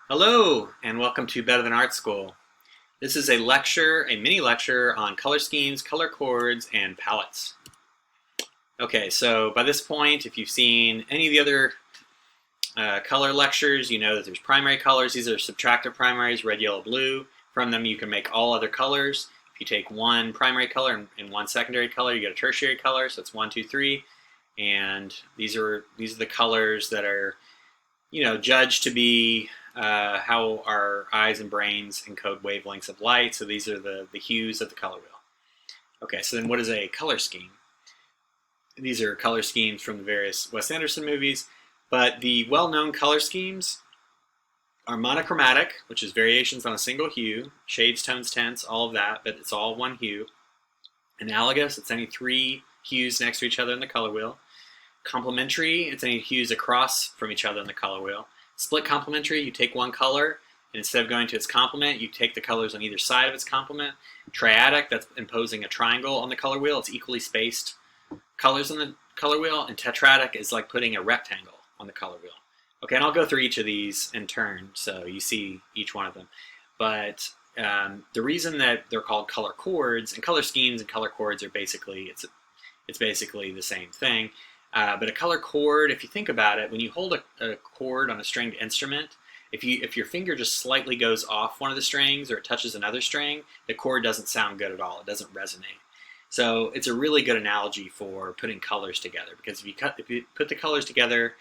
Hello, and welcome to Better Than Art School. This is a lecture, a mini lecture on color schemes, color chords, and palettes. Okay, so by this point, if you've seen any of the other color lectures, you know that there's primary colors. These are subtractive primaries, red, yellow, blue. From them, you can make all other colors. If you take one primary color and one secondary color, you get a tertiary color. So it's 1, 2, 3, and these are the colors that are, judged to be how our eyes and brains encode wavelengths of light. So these are the hues of the color wheel. Okay, so then what is a color scheme? These are color schemes from the various Wes Anderson movies, but the well-known color schemes are monochromatic, which is variations on a single hue, shades, tones, tints, all of that, but it's all one hue. Analogous, it's any three hues next to each other in the color wheel. Complementary, it's any hues across from each other in the color wheel. Split complementary, you take one color, and instead of going to its complement, you take the colors on either side of its complement. Triadic, that's imposing a triangle on the color wheel. It's equally spaced colors on the color wheel. And tetradic is like putting a rectangle on the color wheel. Okay, and I'll go through each of these in turn, so you see each one of them. But the reason that they're called color chords, and color schemes and color chords are basically, it's basically the same thing. But a color chord, if you think about it, when you hold a chord on a stringed instrument, if your finger just slightly goes off one of the strings or it touches another string, the chord doesn't sound good at all. It doesn't resonate. So it's a really good analogy for putting colors together, because if you put the colors together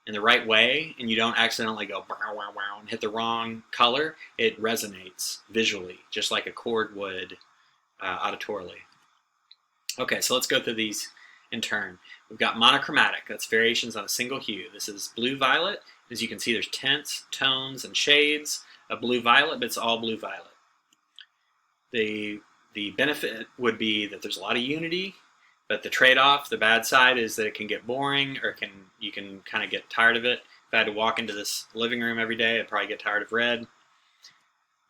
in the right way and you don't accidentally go wow, wow, wow, and hit the wrong color, it resonates visually, just like a chord would auditorily. Okay, so let's go through these in turn. We've got monochromatic, that's variations on a single hue. This is blue-violet. As you can see, there's tints, tones, and shades of blue-violet, but it's all blue-violet. The benefit would be that there's a lot of unity, but the trade-off, the bad side, is that it can get boring, or you can kind of get tired of it. If I had to walk into this living room every day, I'd probably get tired of red.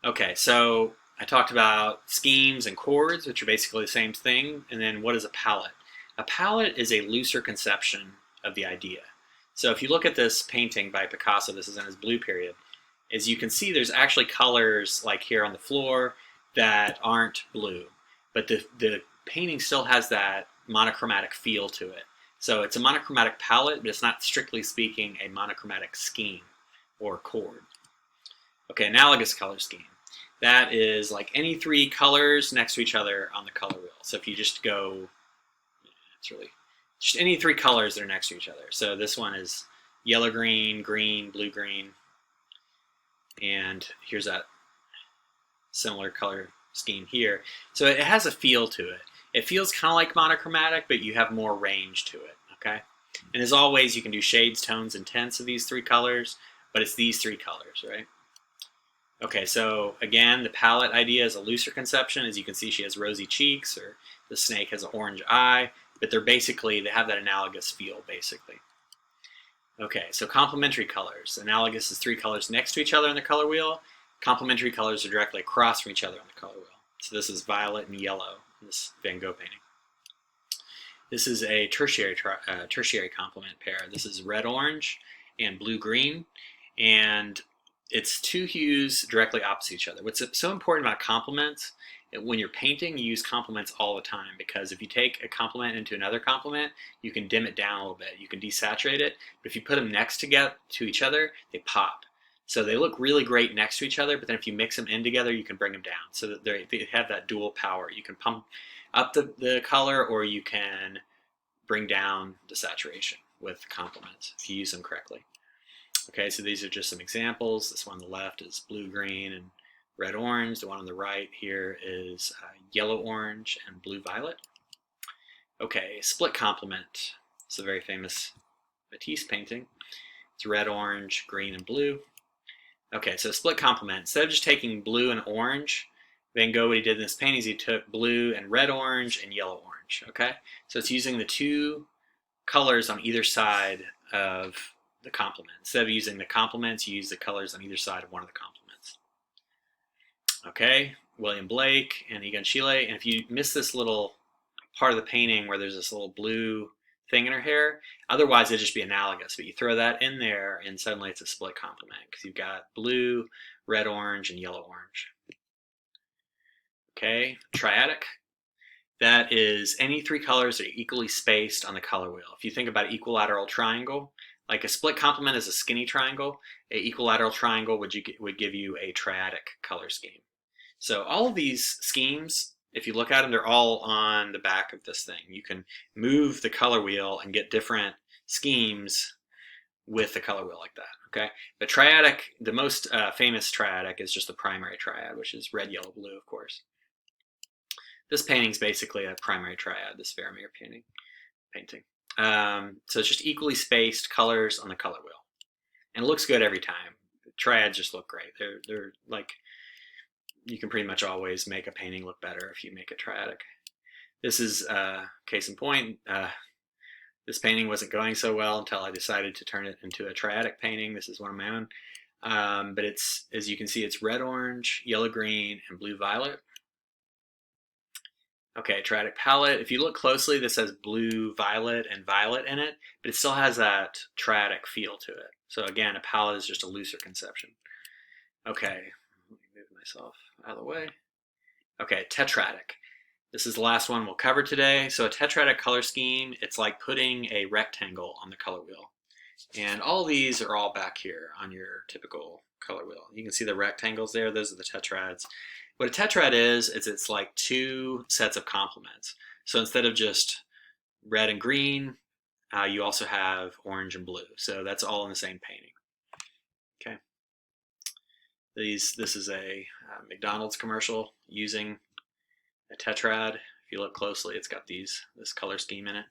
Okay, so I talked about schemes and chords, which are basically the same thing, and then what is a palette? A palette is a looser conception of the idea. So if you look at this painting by Picasso, this is in his blue period, as you can see, there's actually colors like here on the floor that aren't blue, but the painting still has that monochromatic feel to it. So it's a monochromatic palette, but it's not, strictly speaking, a monochromatic scheme or chord. Okay, analogous color scheme. That is like any three colors next to each other on the color wheel. So if you just go, it's really just any three colors that are next to each other. So this one is yellow, green, green, blue, green. And here's that similar color scheme here. So it has a feel to it. It feels kind of like monochromatic, but you have more range to it, okay? And as always, you can do shades, tones, and tints of these three colors, but it's these three colors, right? Okay, so again, the palette idea is a looser conception. As you can see, she has rosy cheeks, or the snake has an orange eye, but they have that analogous feel, basically. Okay, so complementary colors. Analogous is three colors next to each other on the color wheel. Complementary colors are directly across from each other on the color wheel. So this is violet and yellow in this Van Gogh painting. This is a tertiary complement pair. This is red-orange and blue-green, and it's two hues directly opposite each other. What's so important about complements, when you're painting, you use complements all the time, because if you take a complement into another complement, you can dim it down a little bit. You can desaturate it, but if you put them next to each other, they pop. So they look really great next to each other, but then if you mix them in together, you can bring them down. So that they have that dual power. You can pump up the color, or you can bring down the saturation with complements if you use them correctly. Okay, so these are just some examples. This one on the left is blue-green and red-orange. The one on the right here is yellow-orange and blue-violet. Okay, split complement. It's a very famous Matisse painting. It's red-orange, green, and blue. Okay, so split complement. Instead of just taking blue and orange, Van Gogh, what he did in this painting is he took blue and red-orange and yellow-orange, okay? So it's using the two colors on either side of the complement. Instead of using the complements, you use the colors on either side of one of the complements. Okay, William Blake and Egon Schiele. And if you miss this little part of the painting where there's this little blue thing in her hair. Otherwise, it'd just be analogous. But you throw that in there, and suddenly it's a split complement because you've got blue, red, orange, and yellow, orange. Okay, triadic. That is any three colors that are equally spaced on the color wheel. If you think about equilateral triangle, like a split complement is a skinny triangle, an equilateral triangle would give you a triadic color scheme. So all of these schemes, if you look at them, they're all on the back of this thing. You can move the color wheel and get different schemes with the color wheel like that, okay? But triadic, the most famous triadic is just the primary triad, which is red, yellow, blue, of course. This painting is basically a primary triad, this Vermeer painting. So it's just equally spaced colors on the color wheel. And it looks good every time. Triads just look great. They're like, you can pretty much always make a painting look better if you make it triadic. This is case in point. This painting wasn't going so well until I decided to turn it into a triadic painting. This is one of my own. But it's, as you can see, it's red, orange, yellow, green, and blue, violet. Okay, Triadic palette. If you look closely, this has blue, violet, and violet in it, but it still has that triadic feel to it. So again, a palette is just a looser conception. Okay, let me move myself out of the way. Okay, tetradic. This is the last one we'll cover today. So a tetradic color scheme, it's like putting a rectangle on the color wheel. And all these are all back here on your typical color wheel. You can see the rectangles there, those are the tetrads. What a tetrad is it's like two sets of complements. So instead of just red and green, you also have orange and blue. So that's all in the same painting. Okay. This is a McDonald's commercial using a tetrad. If you look closely, it's got this color scheme in it.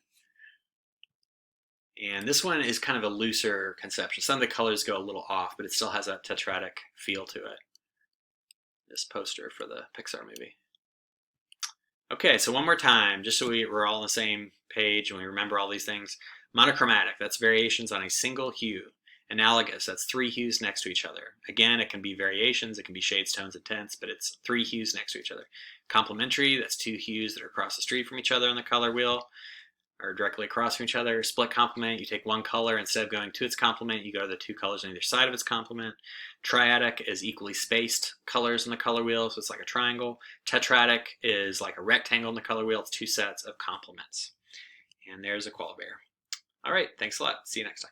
And this one is kind of a looser conception. Some of the colors go a little off, but it still has that tetradic feel to it. This poster for the Pixar movie. Okay, so one more time, just so we're all on the same page and we remember all these things. Monochromatic, that's variations on a single hue. Analogous, that's three hues next to each other. Again, it can be variations, it can be shades, tones, and tints, but it's three hues next to each other. Complementary, that's two hues that are across the street from each other on the color wheel, or directly across from each other. Split complement, you take one color, instead of going to its complement, you go to the two colors on either side of its complement. Triadic is equally spaced colors in the color wheel, so it's like a triangle. Tetradic is like a rectangle in the color wheel, it's two sets of complements. And there's a koala bear. All right, thanks a lot. See you next time.